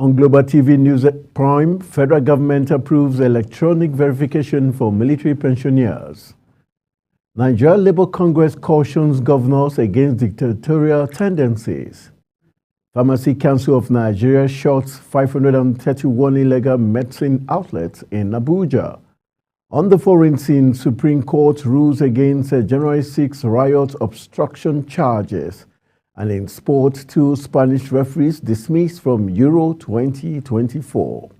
On Global TV News Prime, federal government approves electronic verification for military pensioners. Nigeria Labour Congress cautions governors against dictatorial tendencies. Pharmacy Council of Nigeria shuts 531 illegal medicine outlets in Abuja. On the foreign scene, Supreme Court rules against January 6 riot obstruction charges. And in sport, 2 Spanish referees dismissed from Euro 2024.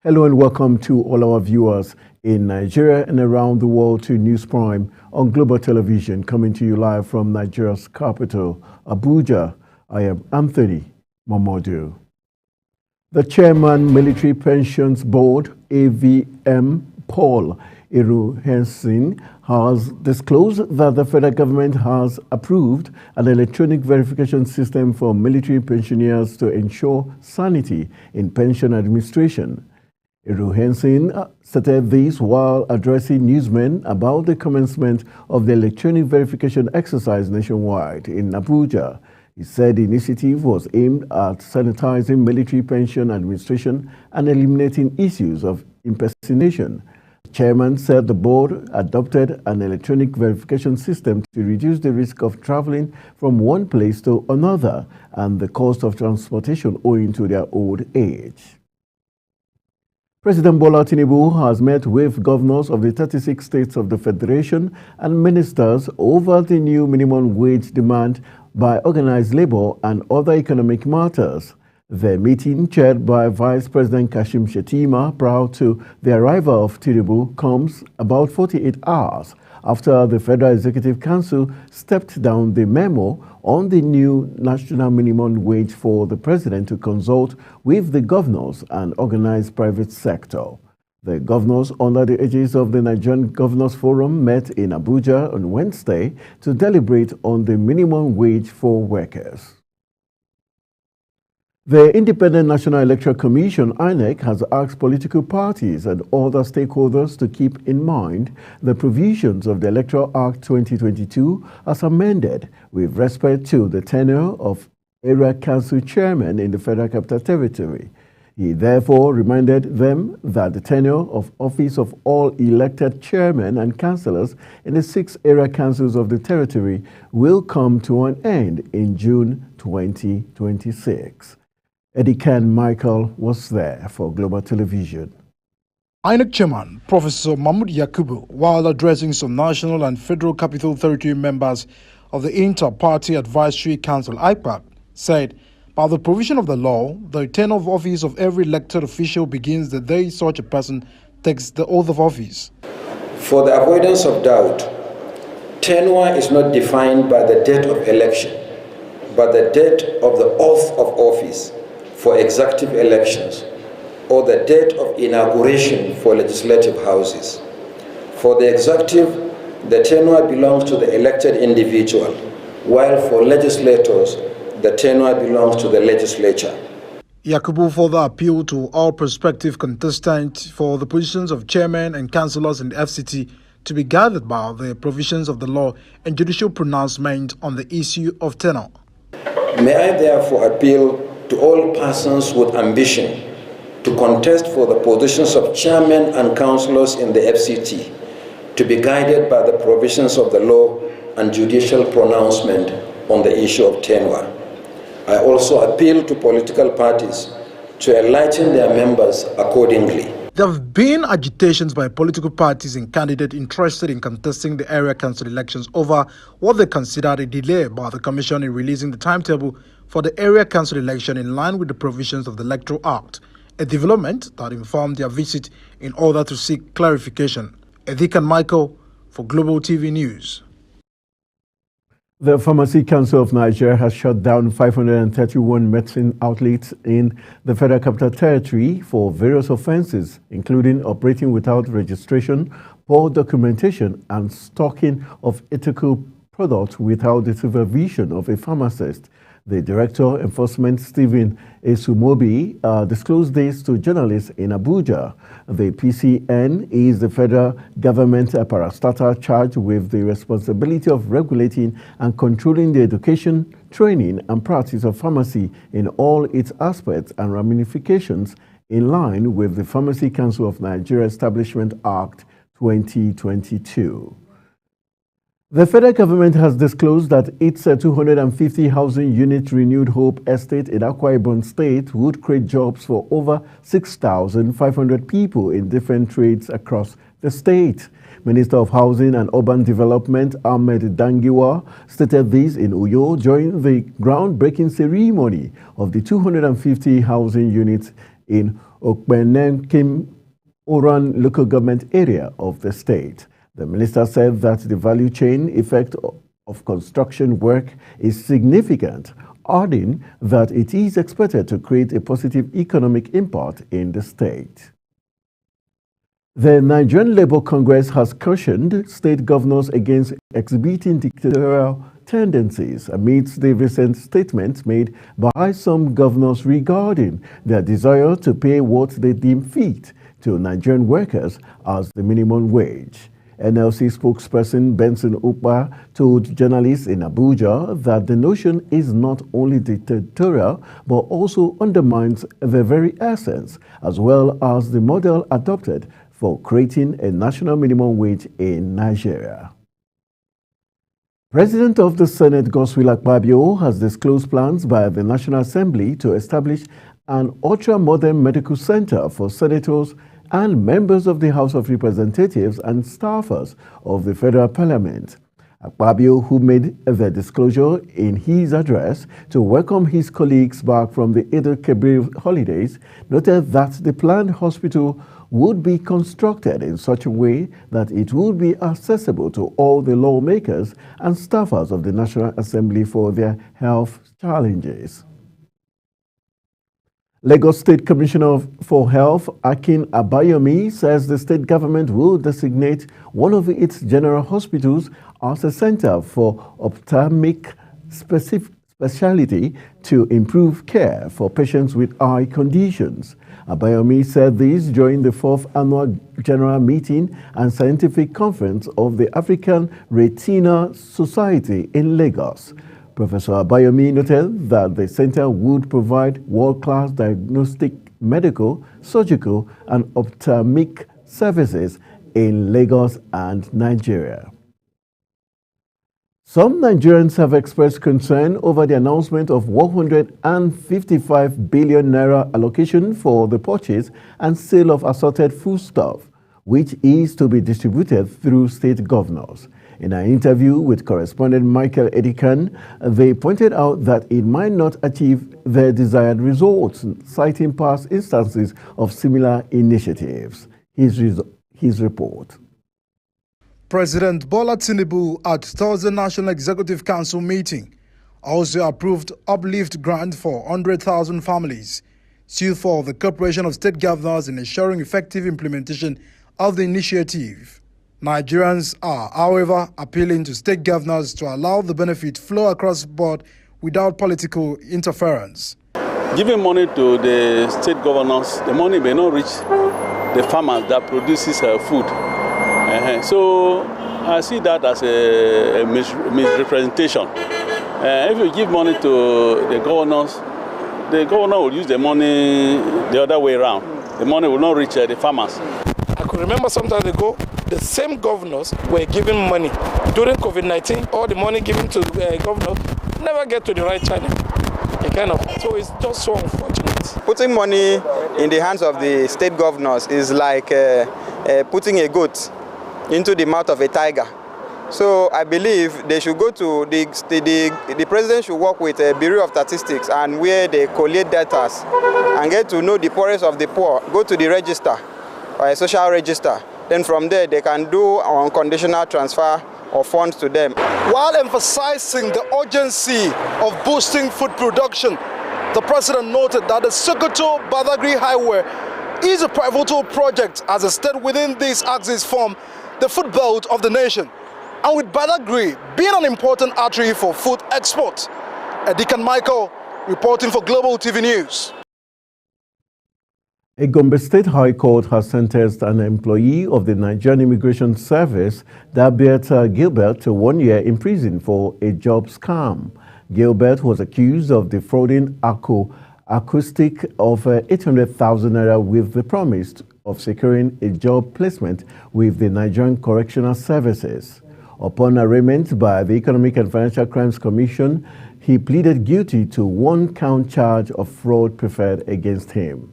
Hello and welcome to all our viewers in Nigeria and around the world to News Prime on Global Television, coming to you live from Nigeria's capital, Abuja. I am Anthony Momodu. The Chairman, Military Pensions Board, AVM, Paul Iruhensin, has disclosed that the federal government has approved an electronic verification system for military pensioners to ensure sanity in pension administration. Iruhensin stated this while addressing newsmen about the commencement of the electronic verification exercise nationwide in Abuja. He said the initiative was aimed at sanitizing military pension administration and eliminating issues of impersonation. The chairman said the board adopted an electronic verification system to reduce the risk of traveling from one place to another and the cost of transportation owing to their old age. President Bola Tinubu has met with governors of the 36 states of the Federation and ministers over the new minimum wage demand by organized labor and other economic matters. The meeting, chaired by Vice President Kashim Shettima, prior to the arrival of Tinubu, comes about 48 hours after the Federal Executive Council stepped down the memo on the new national minimum wage for the president to consult with the governors and organized private sector. The governors, under the aegis of the Nigerian Governors Forum, met in Abuja on Wednesday to deliberate on the minimum wage for workers. The Independent National Electoral Commission, INEC, has asked political parties and other stakeholders to keep in mind the provisions of the Electoral Act 2022 as amended with respect to the tenure of area council chairmen in the Federal Capital Territory. He therefore reminded them that the tenure of office of all elected chairmen and councillors in the 6 area councils of the territory will come to an end in June 2026. Eddie Ken Michael was there for Global Television. INEC Chairman Professor Mahmood Yakubu, while addressing some national and federal capital territory members of the Inter-Party Advisory Council (IPAC), said, by the provision of the law, the tenure of office of every elected official begins the day such a person takes the oath of office. For the avoidance of doubt, tenure is not defined by the date of election, but the date of the oath of office for executive elections or the date of inauguration for legislative houses. For the executive, the tenure belongs to the elected individual, while for legislators, the tenure belongs to the legislature. Yakubu further appealed to all prospective contestants for the positions of chairmen and councillors in the FCT to be guided by the provisions of the law and judicial pronouncement on the issue of tenure. May I therefore appeal to all persons with ambition to contest for the positions of chairmen and councillors in the FCT to be guided by the provisions of the law and judicial pronouncement on the issue of tenure. I also appeal to political parties to enlighten their members accordingly. There have been agitations by political parties and candidates interested in contesting the area council elections over what they considered a delay by the Commission in releasing the timetable for the area council election in line with the provisions of the Electoral Act, a development that informed their visit in order to seek clarification. Edikan Michael for Global TV News. The Pharmacy Council of Nigeria has shut down 531 medicine outlets in the Federal Capital Territory for various offenses, including operating without registration, poor documentation, and stocking of ethical products without the supervision of a pharmacist. The Director Enforcement, Stephen Esumobi, disclosed this to journalists in Abuja. The PCN is the federal government parastatal charged with the responsibility of regulating and controlling the education, training, and practice of pharmacy in all its aspects and ramifications, in line with the Pharmacy Council of Nigeria Establishment Act 2022. The federal government has disclosed that its 250 housing unit Renewed Hope Estate in Akwa Ibom State would create jobs for over 6,500 people in different trades across the state. Minister of Housing and Urban Development Ahmed Dangiwa stated this in Uyo during the groundbreaking ceremony of the 250 housing units in Okpenenkim Oran local government area of the state. The minister said that the value chain effect of construction work is significant, adding that it is expected to create a positive economic impact in the state. The Nigerian Labour Congress has cautioned state governors against exhibiting dictatorial tendencies amidst the recent statements made by some governors regarding their desire to pay what they deem fit to Nigerian workers as the minimum wage. NLC spokesperson Benson Ukpa told journalists in Abuja that the notion is not only dictatorial but also undermines the very essence as well as the model adopted for creating a national minimum wage in Nigeria. President of the Senate Godswill Akpabio has disclosed plans by the National Assembly to establish an ultra-modern medical center for senators and members of the House of Representatives and staffers of the Federal Parliament. Akpabio, who made the disclosure in his address to welcome his colleagues back from the Eid al-Kabir holidays, noted that the planned hospital would be constructed in such a way that it would be accessible to all the lawmakers and staffers of the National Assembly for their health challenges. Lagos State Commissioner for Health, Akin Abayomi, says the state government will designate one of its general hospitals as a center for ophthalmic specialty to improve care for patients with eye conditions. Abayomi said this during the 4th Annual General Meeting and Scientific Conference of the African Retina Society in Lagos. Professor Abayomi noted that the center would provide world-class diagnostic, medical, surgical, and ophthalmic services in Lagos and Nigeria. Some Nigerians have expressed concern over the announcement of 155 billion naira allocation for the purchase and sale of assorted foodstuff, which is to be distributed through state governors. In an interview with correspondent Michael Edikan, they pointed out that it might not achieve their desired results, citing past instances of similar initiatives. His report. President Bola Tinubu at Thursday National Executive Council meeting also approved uplift grant for 100,000 families, sued for the cooperation of state governors in ensuring effective implementation of the initiative. Nigerians are, however, appealing to state governors to allow the benefit flow across the board without political interference. Giving money to the state governors, the money may not reach the farmers that produces food. So I see that as a misrepresentation. If you give money to the governor will use the money the other way around. The money will not reach the farmers. I could remember some time ago, the same governors were giving money. During COVID-19, all the money given to governors never get to the right channel. So it's just so unfortunate. Putting money in the hands of the state governors is like putting a goat into the mouth of a tiger. So I believe they should go to the president should work with a Bureau of Statistics and where they collate data and get to know the poorest of the poor. Go to the register or a social register. Then from there they can do unconditional transfer of funds to them. While emphasizing the urgency of boosting food production, the president noted that the Sokoto-Badagry Highway is a pivotal project as a state within this axis form the food belt of the nation. And with Badagry being an important artery for food export, Edikan Michael, reporting for Global TV News. A Gombe State High Court has sentenced an employee of the Nigerian Immigration Service, Dabiet Gilbert, to 1 year in prison for a job scam. Gilbert was accused of defrauding Acoustic of 800,000 naira with the promise of securing a job placement with the Nigerian Correctional Services. Upon arraignment by the Economic and Financial Crimes Commission, he pleaded guilty to 1-count charge of fraud preferred against him.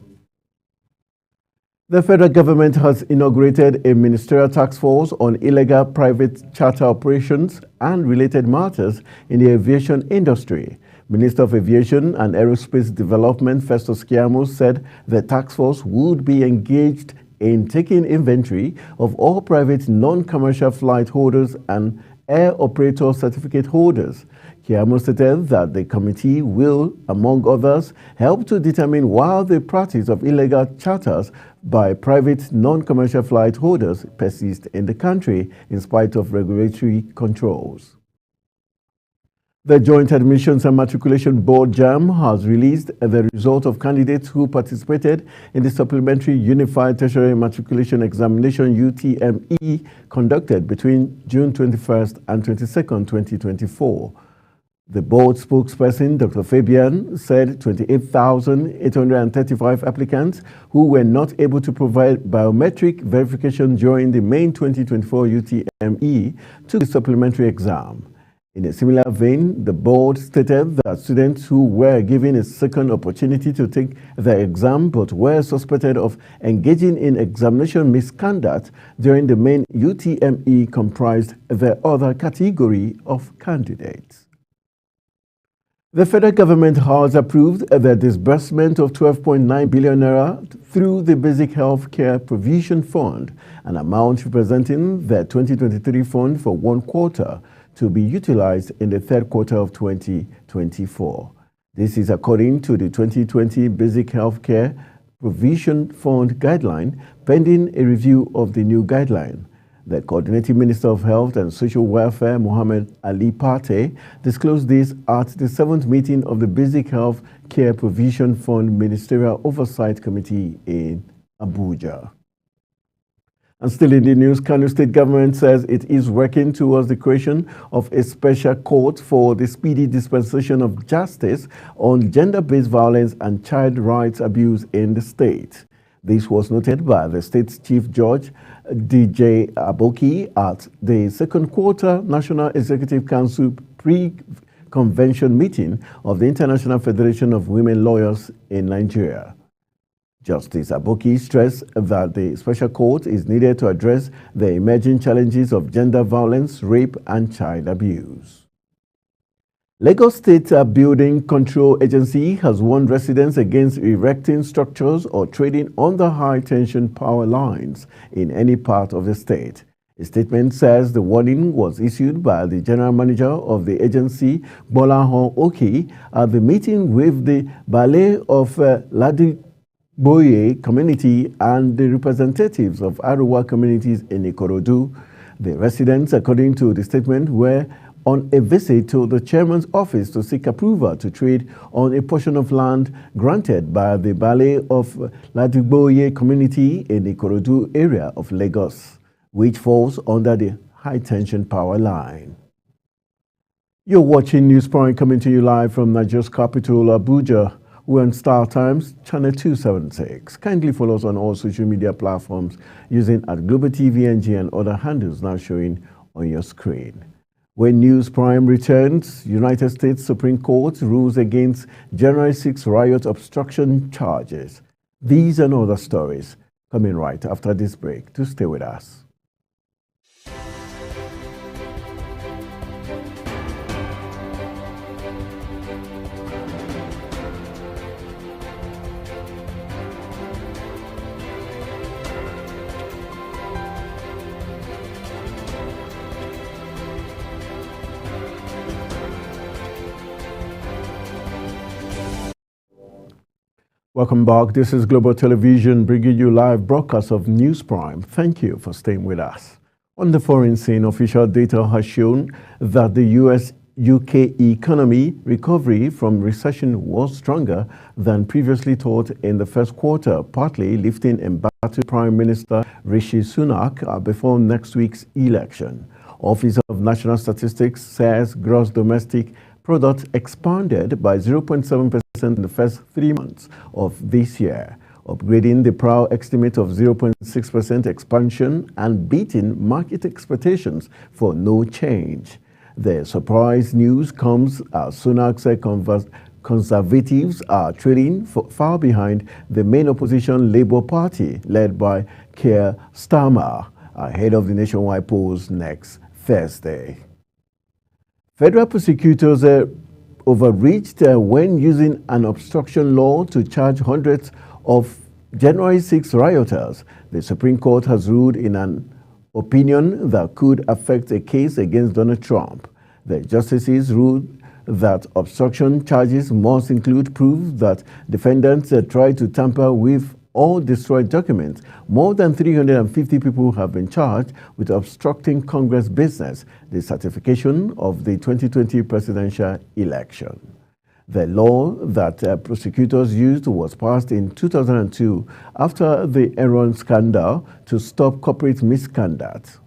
The federal government has inaugurated a ministerial task force on illegal private charter operations and related matters in the aviation industry. Minister of Aviation and Aerospace Development Festus Keyamo said the task force would be engaged in taking inventory of all private non-commercial flight holders and air operator certificate holders. Keyamo stated that the committee will, among others, help to determine why the practice of illegal charters by private non-commercial flight holders persist in the country in spite of regulatory controls. The Joint Admissions and Matriculation Board (JAMB) has released the result of candidates who participated in the Supplementary Unified Tertiary Matriculation Examination (UTME) conducted between June 21st and 22nd, 2024. The board spokesperson, Dr. Fabian, said 28,835 applicants who were not able to provide biometric verification during the May 2024 UTME took the supplementary exam. In a similar vein, the board stated that students who were given a second opportunity to take the exam but were suspected of engaging in examination misconduct during the main UTME comprised the other category of candidates. The federal government has approved the disbursement of 12.9 billion naira through the Basic Health Care Provision Fund, an amount representing the 2023 fund for 1 quarter, to be utilized in the 3rd quarter of 2024. This is according to the 2020 Basic Health Care Provision Fund guideline, pending a review of the new guideline. The Coordinating Minister of Health and Social Welfare, Mohammed Ali Pate, disclosed this at the 7th meeting of the Basic Health Care Provision Fund Ministerial Oversight Committee in Abuja. And still in the news, Kano State government says it is working towards the creation of a special court for the speedy dispensation of justice on gender-based violence and child rights abuse in the state. This was noted by the state's Chief Judge, DJ Aboki, at the 2nd quarter National Executive Council pre-convention meeting of the International Federation of Women Lawyers in Nigeria. Justice Aboki stressed that the special court is needed to address the emerging challenges of gender violence, rape, and child abuse. Lagos State Building Control Agency has warned residents against erecting structures or trading under high-tension power lines in any part of the state. A statement says the warning was issued by the general manager of the agency, Bolahon Oki, at the meeting with the Ballet of Ladigboye community and the representatives of Arewa communities in Ikorodu. The residents, according to the statement, were on a visit to the chairman's office to seek approval to trade on a portion of land granted by the Ballet of Ladigboye community in the Ikorodu area of Lagos, which falls under the high-tension power line. You're watching News Point coming to you live from Nigeria's capital, Abuja. We're on Star Times, channel 276. Kindly follow us on all social media platforms using @GlobalTVNG and other handles now showing on your screen. When News Prime returns, United States Supreme Court rules against January 6 riot obstruction charges. These and other stories coming right after this break. To stay with us. Welcome back. This is Global Television bringing you live broadcast of News Prime. Thank you for staying with us. On the foreign scene, official data has shown that the UK economy recovery from recession was stronger than previously thought in the first quarter, partly lifting embattled Prime Minister Rishi Sunak before next week's election. Office of National Statistics says gross domestic product expanded by 0.7% in the first 3 months of this year, upgrading the prior estimate of 0.6% expansion and beating market expectations for no change. The surprise news comes as Sunak said Conservatives are trailing far behind the main opposition Labour Party, led by Keir Starmer, ahead of the nationwide polls next Thursday. Federal prosecutors overreached when using an obstruction law to charge hundreds of January 6 rioters. The Supreme Court has ruled in an opinion that could affect a case against Donald Trump. The justices ruled that obstruction charges must include proof that defendants tried to tamper with or destroy documents. More than 350 people have been charged with obstructing Congress business, the certification of the 2020 presidential election. The law that prosecutors used was passed in 2002 after the Enron scandal to stop corporate misconduct.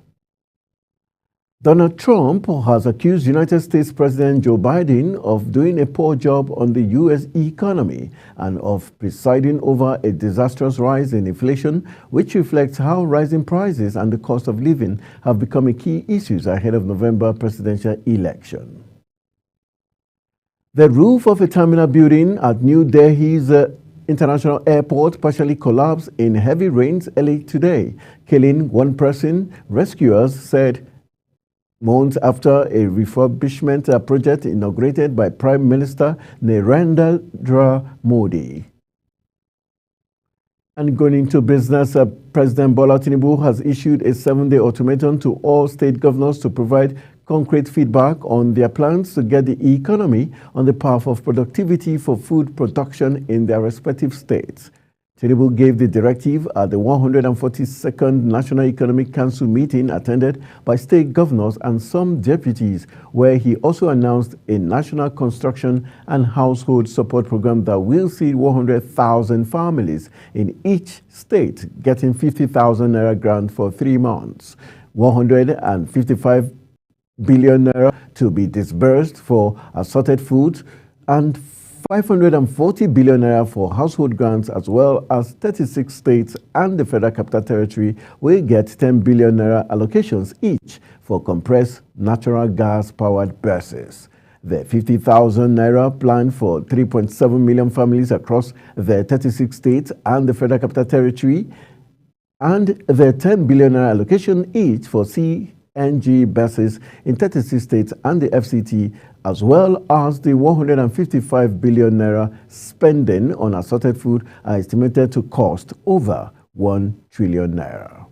Donald Trump has accused United States President Joe Biden of doing a poor job on the U.S. economy and of presiding over a disastrous rise in inflation, which reflects how rising prices and the cost of living have become a key issues ahead of November presidential election. The roof of a terminal building at New Delhi's International Airport partially collapsed in heavy rains early today, killing one person, rescuers said, months after a refurbishment project inaugurated by Prime Minister Narendra Modi. And going into business, President Bola Tinubu has issued a 7-day ultimatum to all state governors to provide concrete feedback on their plans to get the economy on the path of productivity for food production in their respective states. Tinubu gave the directive at the 142nd National Economic Council meeting attended by state governors and some deputies, where he also announced a national construction and household support program that will see 100,000 families in each state getting 50,000 naira grant for 3 months, 155 billion naira to be disbursed for assorted foods, and 540 billion naira for household grants, as well as 36 states and the Federal Capital Territory will get 10 billion naira allocations each for compressed natural gas-powered buses. The 50,000 naira plan for 3.7 million families across the 36 states and the Federal Capital Territory, and the 10 billion naira allocation each for CNG buses in 36 states and the FCT, as well as the 155 billion naira spending on assorted food are estimated to cost over 1 trillion naira.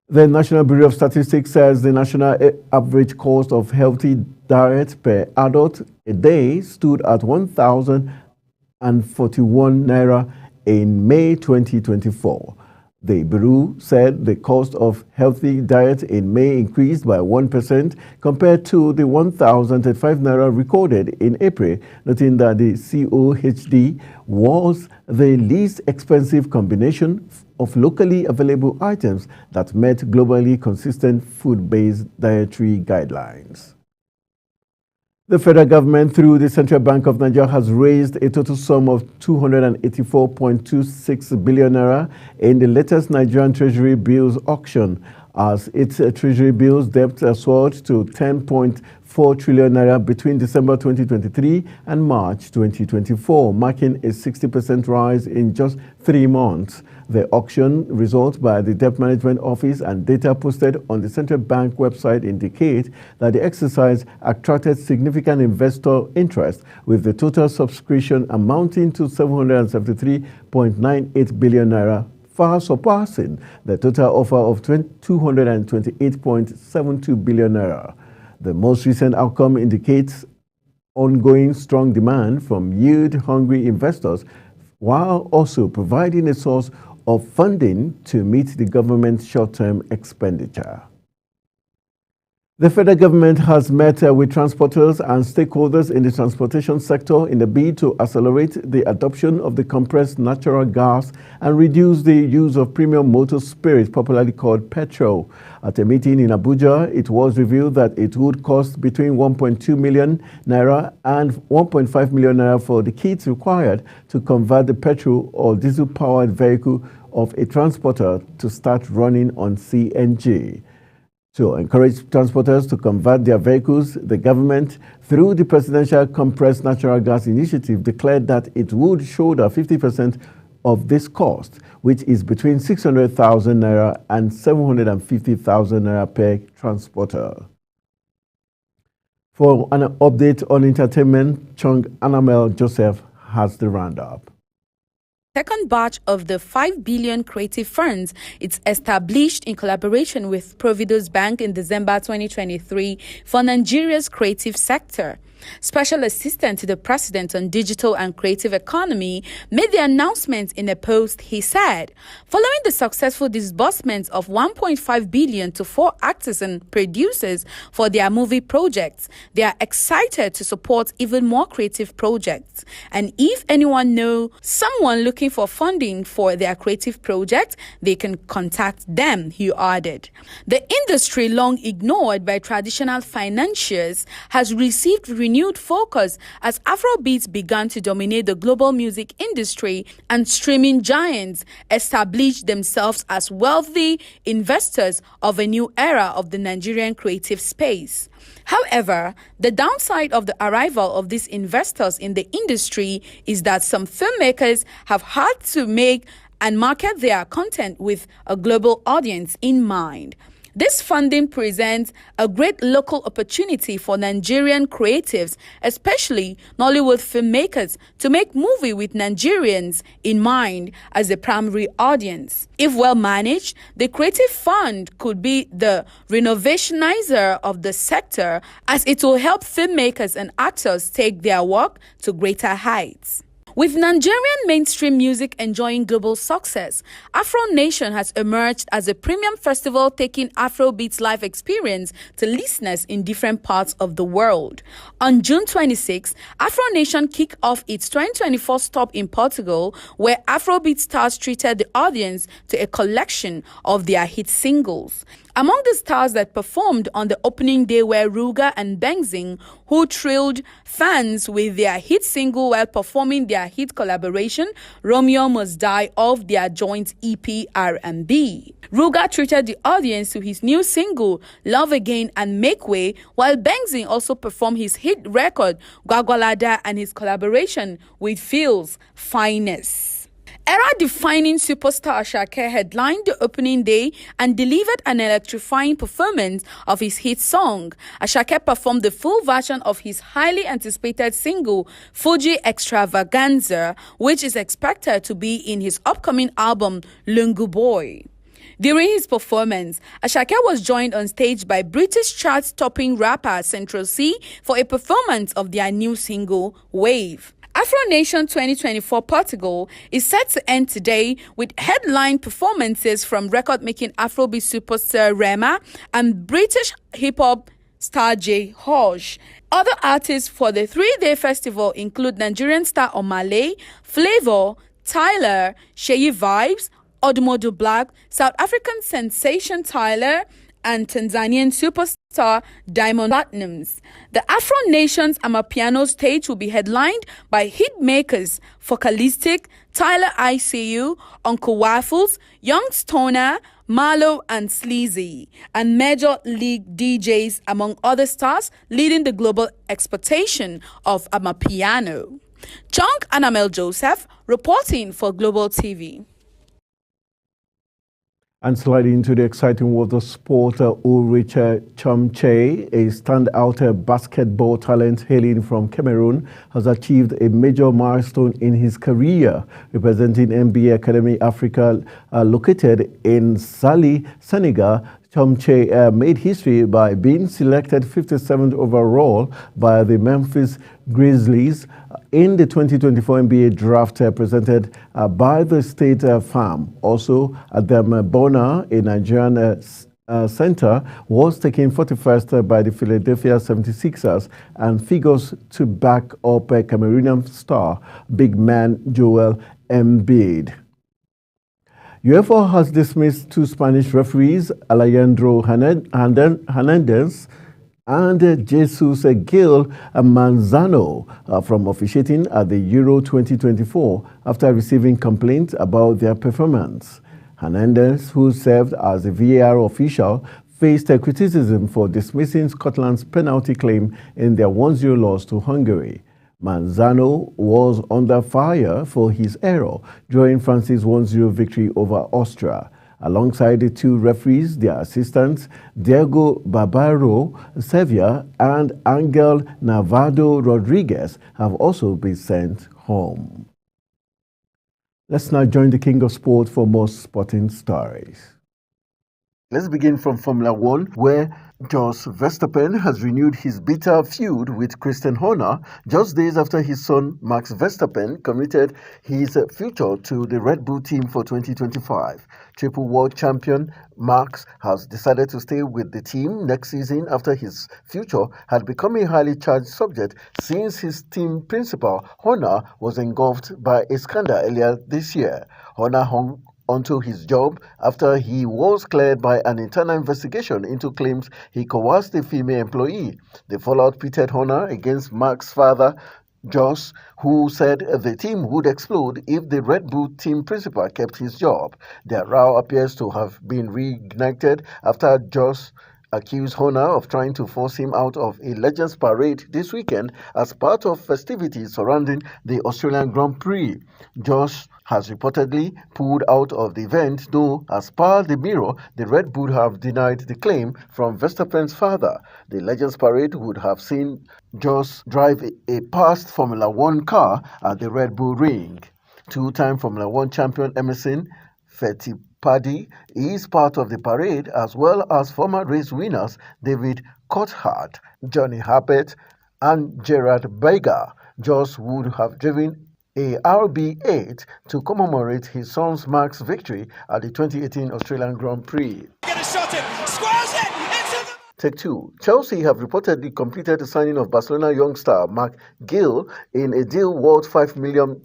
The National Bureau of Statistics says the national average cost of healthy diet per adult a day stood at 1,041 naira in May 2024. The Bureau said the cost of healthy diet in May increased by 1% compared to the 1,035 naira recorded in April, noting that the COHD was the least expensive combination of locally available items that met globally consistent food-based dietary guidelines. The federal government, through the Central Bank of Nigeria, has raised a total sum of 284.26 billion naira in the latest Nigerian Treasury bills auction, as its Treasury bills debt soared to 10.4 trillion naira between December 2023 and March 2024, marking a 60% rise in just 3 months. The auction results by the Debt Management Office and data posted on the Central Bank website indicate that the exercise attracted significant investor interest, with the total subscription amounting to 773.98 billion naira, far surpassing the total offer of 228.72 billion naira. The most recent outcome indicates ongoing strong demand from yield-hungry investors, while also providing a source of funding to meet the government's short-term expenditure. The federal government has met with transporters and stakeholders in the transportation sector in a bid to accelerate the adoption of the compressed natural gas and reduce the use of premium motor spirit, popularly called petrol. At a meeting in Abuja, it was revealed that it would cost between 1.2 million naira and 1.5 million naira for the kits required to convert the petrol or diesel-powered vehicle of a transporter to start running on CNG. To encourage transporters to convert their vehicles, the government, through the Presidential Compressed Natural Gas Initiative, declared that it would shoulder 50% of this cost, which is between 600,000 naira and 750,000 naira per transporter. For an update on entertainment, Chung Anamel Joseph has the roundup. Second batch of the 5 billion creative funds it's established in collaboration with Providus Bank in December 2023 for Nigeria's creative sector. Special Assistant to the President on Digital and Creative Economy made the announcement in a post. He said, following the successful disbursement of 1.5 billion to 4 actors and producers for their movie projects, they are excited to support even more creative projects. And if anyone knows someone looking for funding for their creative project, they can contact them, he added. The industry, long ignored by traditional financiers, has received renewed focus as Afrobeats began to dominate the global music industry and streaming giants established themselves as wealthy investors of a new era of the Nigerian creative space. However, the downside of the arrival of these investors in the industry is that some filmmakers have had to make and market their content with a global audience in mind. This funding presents a great local opportunity for Nigerian creatives, especially Nollywood filmmakers, to make movies with Nigerians in mind as the primary audience. If well managed, the Creative Fund could be the renovationizer of the sector, as it will help filmmakers and actors take their work to greater heights. With Nigerian mainstream music enjoying global success, Afro Nation has emerged as a premium festival taking Afrobeats live experience to listeners in different parts of the world. On June 26, Afro Nation kicked off its 2024 stop in Portugal, where Afrobeat stars treated the audience to a collection of their hit singles. Among the stars that performed on the opening day were Ruga and Bengzing, who thrilled fans with their hit single while performing their hit collaboration, Romeo Must Die, of their joint EP R&B. Ruga treated the audience to his new single, Love Again and Make Way, while Bengzing also performed his hit record, Gwagwalada, and his collaboration with Phil's Finest. Era-defining superstar Asake headlined the opening day and delivered an electrifying performance of his hit song. Asake performed the full version of his highly anticipated single, Fuji Extravaganza, which is expected to be in his upcoming album, Lungu Boy. During his performance, Asake was joined on stage by British chart-topping rapper Central C for a performance of their new single, Wave. Afro Nation 2024 Portugal is set to end today with headline performances from record-making Afrobeat superstar Rema and British hip-hop star J. Hodge. Other artists for the 3-day festival include Nigerian star Omale, Flavor, Tyler, Sheyi Vibes, Odumodu Black, South African sensation Tyler, and Tanzanian superstar Diamond Platnumz. The Afro Nation's Amapiano stage will be headlined by hitmakers Focalistic, Tyler ICU, Uncle Waffles, Young Stoner, Marlo and Sleazy, and Major League DJs, among other stars, leading the global exportation of Amapiano. Chung Anamel Joseph, reporting for Global TV. And sliding into the exciting world of sport, Ulrich Chomche, a standout basketball talent hailing from Cameroon, has achieved a major milestone in his career, representing NBA Academy Africa, located in Saly, Senegal. Chomche made history by being selected 57th overall by the Memphis Grizzlies in the 2024 NBA draft presented by the State Farm. Also, Adam Bona, a Nigerian center was taken 41st by the Philadelphia 76ers and figures to back up Cameroonian star big man Joel Embiid. UEFA has dismissed two Spanish referees, Alejandro Hernandez and Jesus Gil Manzano, from officiating at the Euro 2024 after receiving complaints about their performance. Hernandez, who served as a VAR official, faced criticism for dismissing Scotland's penalty claim in their 1-0 loss to Hungary. Manzano was under fire for his error during France's 1-0 victory over Austria. Alongside the two referees, their assistants, Diego Barbaro Sevilla and Angel Navarro Rodriguez, have also been sent home. Let's now join the King of Sport for more sporting stories. Let's begin from Formula One, where Jos Verstappen has renewed his bitter feud with Christian Horner just days after his son Max Verstappen committed his future to the Red Bull team for 2025. Triple world champion Max has decided to stay with the team next season after his future had become a highly charged subject since his team principal Horner was engulfed by a scandal earlier this year. Horner hung onto his job after he was cleared by an internal investigation into claims he coerced a female employee. The fallout pitted Horner against Max's father, Jos, who said the team would explode if the Red Bull team principal kept his job. Their row appears to have been reignited after Jos accused Horner of trying to force him out of a Legends Parade this weekend as part of festivities surrounding the Australian Grand Prix. Jos has reportedly pulled out of the event, though as per the Mirror, the Red Bull have denied the claim from Verstappen's father. The Legends Parade would have seen Jos drive a past Formula One car at the Red Bull ring. Two-time Formula One champion Emerson Fittipaldi is part of the parade, as well as former race winners David Coulthard, Johnny Herbert, and Gerard Berger. Jos would have driven a RB8 to commemorate his son's Max victory at the 2018 Australian Grand Prix. Take two. Chelsea have reportedly completed the signing of Barcelona young star Marc Gill in a deal worth £5 million.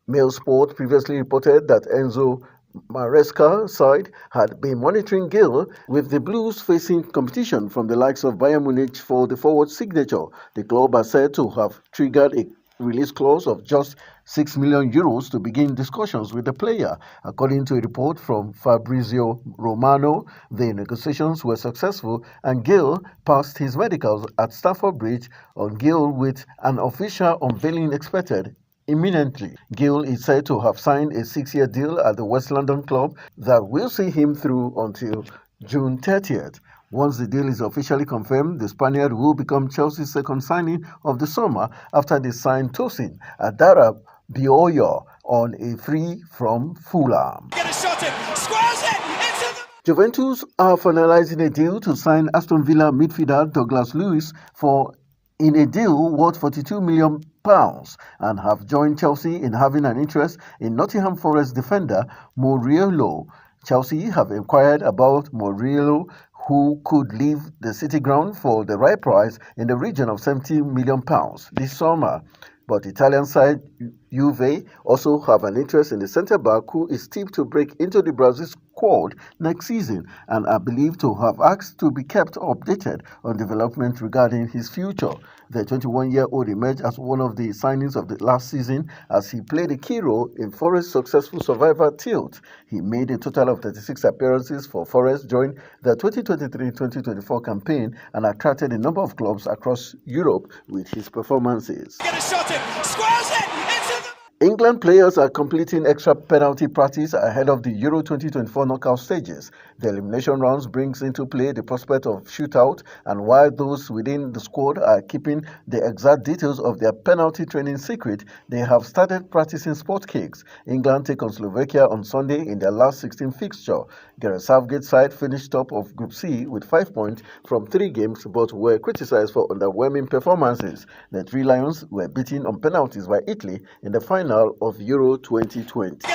Mail Sport previously reported that Enzo Maresca's side had been monitoring Gill, with the Blues facing competition from the likes of Bayern Munich for the forward signature. The club are said to have triggered a release clause of just €6 million to begin discussions with the player. According to a report from Fabrizio Romano, the negotiations were successful and Gill passed his medicals at Stamford Bridge on Gill, with an official unveiling expected imminently. Gill is said to have signed a 6-year deal at the West London club that will see him through until June 30th. Once the deal is officially confirmed, the Spaniard will become Chelsea's second signing of the summer after they signed Tosin Adara Bioyo on a free from Fulham. Juventus are finalizing a deal to sign Aston Villa midfielder Douglas Luiz in a deal worth £42 million, and have joined Chelsea in having an interest in Nottingham Forest defender Murielo. Chelsea have inquired about Murielo, who could leave the City ground for the right price in the region of £70 million this summer. But Italian side Juve also have an interest in the centre-back, who is tipped to break into the Brazil squad next season and are believed to have asked to be kept updated on development regarding his future. The 21-year-old emerged as one of the signings of the last season as he played a key role in Forest's successful survivor tilt. He made a total of 36 appearances for Forest during the 2023-2024 campaign and attracted a number of clubs across Europe with his performances. England players are completing extra penalty practice ahead of the Euro 2024 knockout stages. The elimination rounds brings into play the prospect of shootout, and while those within the squad are keeping the exact details of their penalty training secret, they have started practicing spot kicks. England take on Slovakia on Sunday in their last 16 fixture. Gareth Southgate's side finished top of Group C with 5 points from 3 games, but were criticised for underwhelming performances. The Three Lions were beaten on penalties by Italy in the final of Euro 2020.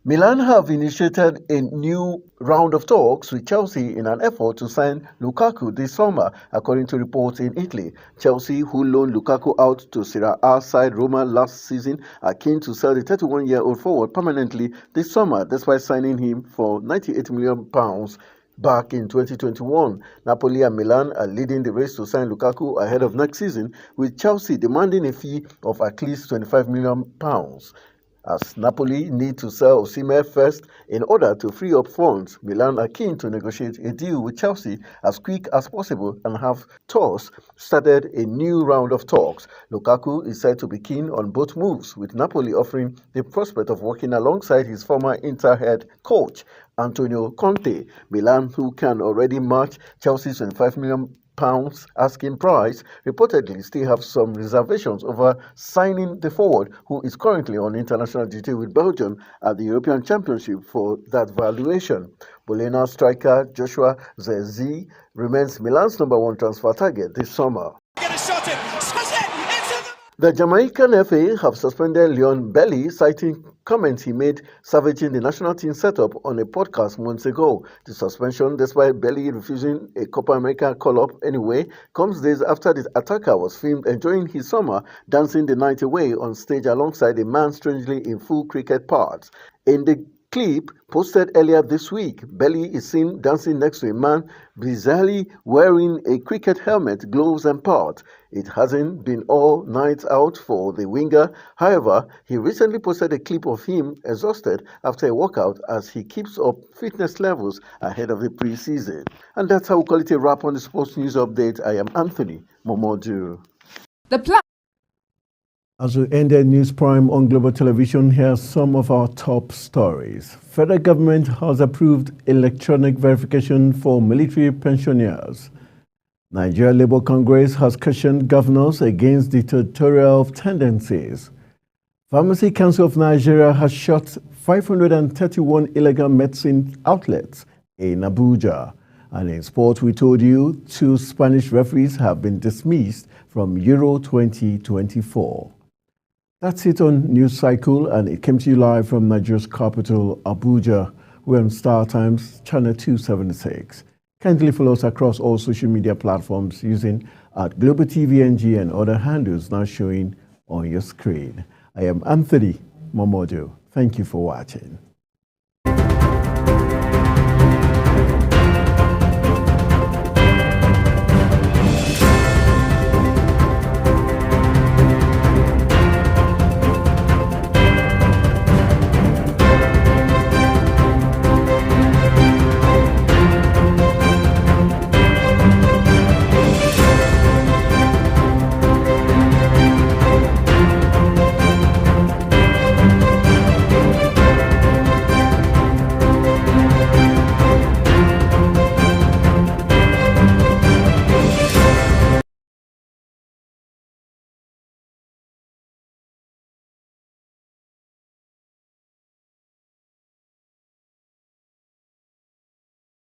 Milan have initiated a new round of talks with Chelsea in an effort to sign Lukaku this summer, according to reports in Italy. Chelsea, who loaned Lukaku out to Serie A side Roma last season, are keen to sell the 31-year-old forward permanently this summer, despite signing him for £98 million back in 2021. Napoli and Milan are leading the race to sign Lukaku ahead of next season, with Chelsea demanding a fee of at least £25 million. As Napoli need to sell Osimhen first in order to free up funds, Milan are keen to negotiate a deal with Chelsea as quick as possible and have thus started a new round of talks. Lukaku is said to be keen on both moves, with Napoli offering the prospect of working alongside his former Inter head coach Antonio Conte. Milan, who can already match Chelsea's £25 million asking price, reportedly still have some reservations over signing the forward, who is currently on international duty with Belgium at the European Championship, for that valuation. Bologna striker Joshua Zirkzee remains Milan's #1 transfer target this summer. The Jamaican FA have suspended Leon Bailey, citing comments he made savaging the national team setup on a podcast months ago. The suspension, despite Bailey refusing a Copa America call-up anyway, comes days after the attacker was filmed enjoying his summer dancing the night away on stage alongside a man strangely in full cricket parts. In the clip posted earlier this week, Bailey is seen dancing next to a man bizarrely wearing a cricket helmet, gloves and pads. It hasn't been all night out for the winger. However, he recently posted a clip of him exhausted after a workout as he keeps up fitness levels ahead of the pre-season. And that's how we call it a wrap on the Sports News Update. I am Anthony Momodu. As we ended News Prime on Global Television, here are some of our top stories. Federal government has approved electronic verification for military pensioners. Nigeria Labour Congress has cautioned governors against dictatorial tendencies. Pharmacy Council of Nigeria has shut 531 illegal medicine outlets in Abuja. And in sport, we told you 2 Spanish referees have been dismissed from Euro 2024. That's it on News Cycle, and it came to you live from Nigeria's capital, Abuja. We're on Star Times, channel 276. Kindly follow us across all social media platforms using @GlobalTVNG and other handles now showing on your screen. I am Anthony Momodu. Thank you for watching.